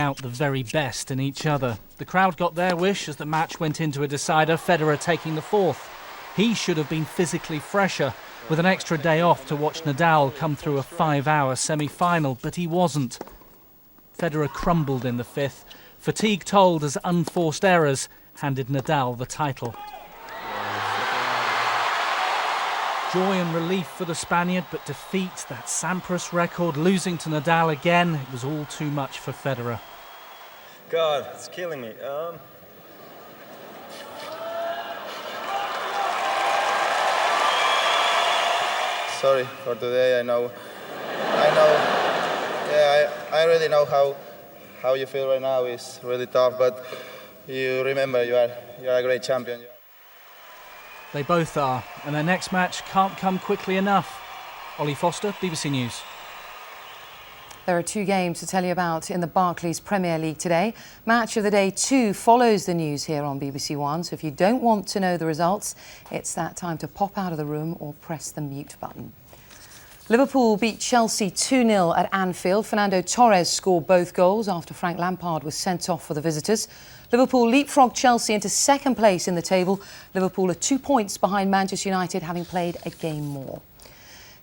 out the very best in each other. The crowd got their wish as the match went into a decider, Federer taking the fourth. He should have been physically fresher, with an extra day off to watch Nadal come through a 5-hour semi-final, but he wasn't. Federer crumbled in the fifth. Fatigue told as unforced errors handed Nadal the title. Joy and relief for the Spaniard, but defeat, that Sampras record, losing to Nadal again, it was all too much for Federer. God, it's killing me. Sorry for today. I really know how you feel right now is really tough, but you remember you are a great champion. They both are, and their next match can't come quickly enough. Ollie Foster, BBC News. There are two games to tell you about in the Barclays Premier League today. Match of the Day 2 follows the news here on BBC One, so if you don't want to know the results, it's that time to pop out of the room or press the mute button. Liverpool beat Chelsea 2-0 at Anfield. Fernando Torres scored both goals after Frank Lampard was sent off for the visitors. Liverpool leapfrogged Chelsea into second place in the table. Liverpool are 2 points behind Manchester United, having played a game more.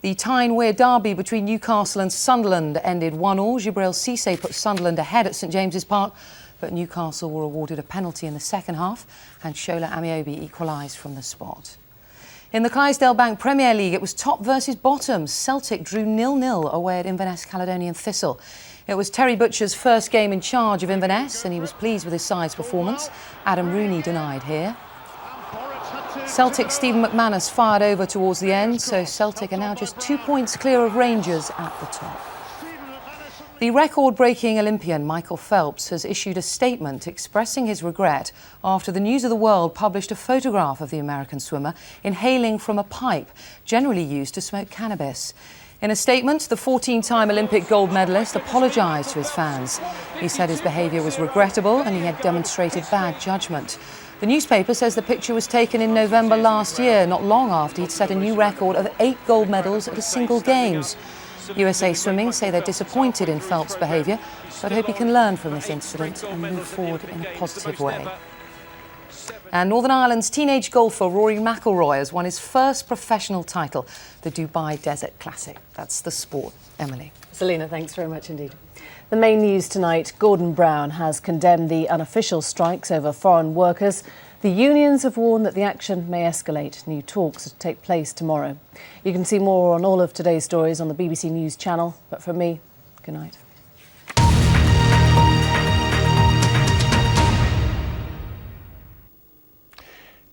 The Tyne-Wear derby between Newcastle and Sunderland ended 1-1. Jibril Cissé put Sunderland ahead at St James's Park, but Newcastle were awarded a penalty in the second half and Shola Amiobi equalised from the spot. In the Clydesdale Bank Premier League, it was top versus bottom. Celtic drew 0-0 away at Inverness Caledonian Thistle. It was Terry Butcher's first game in charge of Inverness and he was pleased with his side's performance. Adam Rooney denied here. Celtic's Stephen McManus fired over towards the end, so Celtic are now just 2 points clear of Rangers at the top. The record-breaking Olympian Michael Phelps has issued a statement expressing his regret after the News of the World published a photograph of the American swimmer inhaling from a pipe generally used to smoke cannabis. In a statement, the 14-time Olympic gold medalist apologised to his fans. He said his behaviour was regrettable and he had demonstrated bad judgment. The newspaper says the picture was taken in November last year, not long after he'd set a new record of 8 gold medals at a single Games. USA Swimming say they're disappointed in Phelps' behaviour, but hope he can learn from this incident and move forward in a positive way. And Northern Ireland's teenage golfer Rory McIlroy has won his first professional title, the Dubai Desert Classic. That's the sport. Emily. Selina, thanks very much indeed. The main news tonight, Gordon Brown has condemned the unofficial strikes over foreign workers. The unions have warned that the action may escalate. New talks take place tomorrow. You can see more on all of today's stories on the BBC News channel. But from me, good night.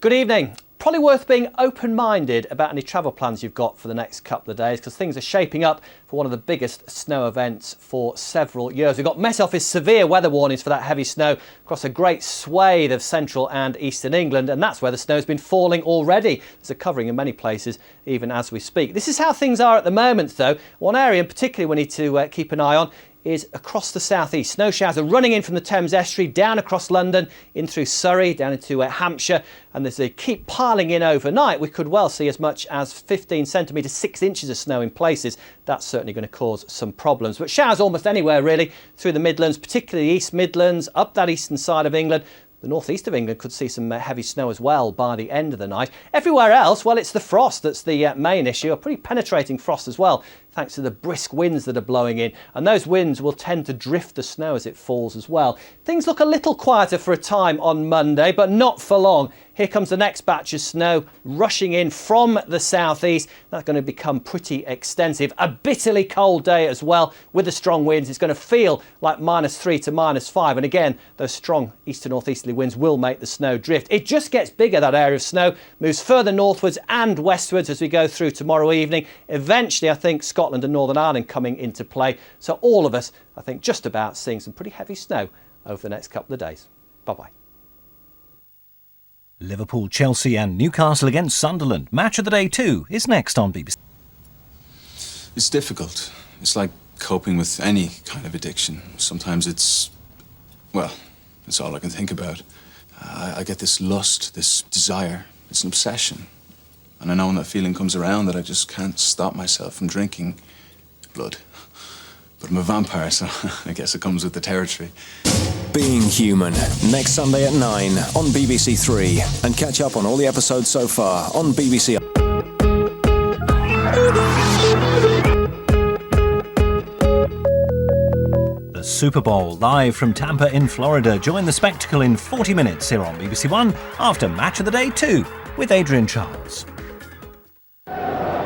Good evening. Probably worth being open-minded about any travel plans you've got for the next couple of days because things are shaping up for one of the biggest snow events for several years. We've got Met Office severe weather warnings for that heavy snow across a great swathe of central and eastern England, and that's where the snow's been falling already. There's a covering in many places even as we speak. This is how things are at the moment though. One area in particular we need to keep an eye on is across the southeast. Snow showers are running in from the Thames estuary, down across London, in through Surrey, down into Hampshire, and as they keep piling in overnight, we could well see as much as 15 centimetres, 6 inches of snow in places. That's certainly going to cause some problems. But showers almost anywhere really through the Midlands, particularly East Midlands, up that eastern side of England. The northeast of England could see some heavy snow as well by the end of the night. Everywhere else, well, it's the frost that's the main issue, a pretty penetrating frost as well, thanks to the brisk winds that are blowing in. And those winds will tend to drift the snow as it falls as well. Things look a little quieter for a time on Monday, but not for long. Here comes the next batch of snow rushing in from the southeast. That's going to become pretty extensive. A bitterly cold day as well with the strong winds. It's going to feel like -3 to -5. And again, those strong east to northeasterly winds will make the snow drift. It just gets bigger, that area of snow, moves further northwards and westwards as we go through tomorrow evening. Eventually, I think Scotland and Northern Ireland coming into play. So all of us, I think, just about seeing some pretty heavy snow over the next couple of days. Bye-bye. Liverpool, Chelsea and Newcastle against Sunderland. Match of the Day 2 is next on BBC. It's difficult. It's like coping with any kind of addiction. Sometimes it's all I can think about. I get this lust, this desire. It's an obsession. And I know when that feeling comes around that I just can't stop myself from drinking blood. But I'm a vampire, so I guess it comes with the territory. Being Human, next Sunday at 9 on BBC Three. And catch up on all the episodes so far on BBC. The Super Bowl, live from Tampa in Florida. Join the spectacle in 40 minutes here on BBC One after Match of the Day 2 with Adrian Charles.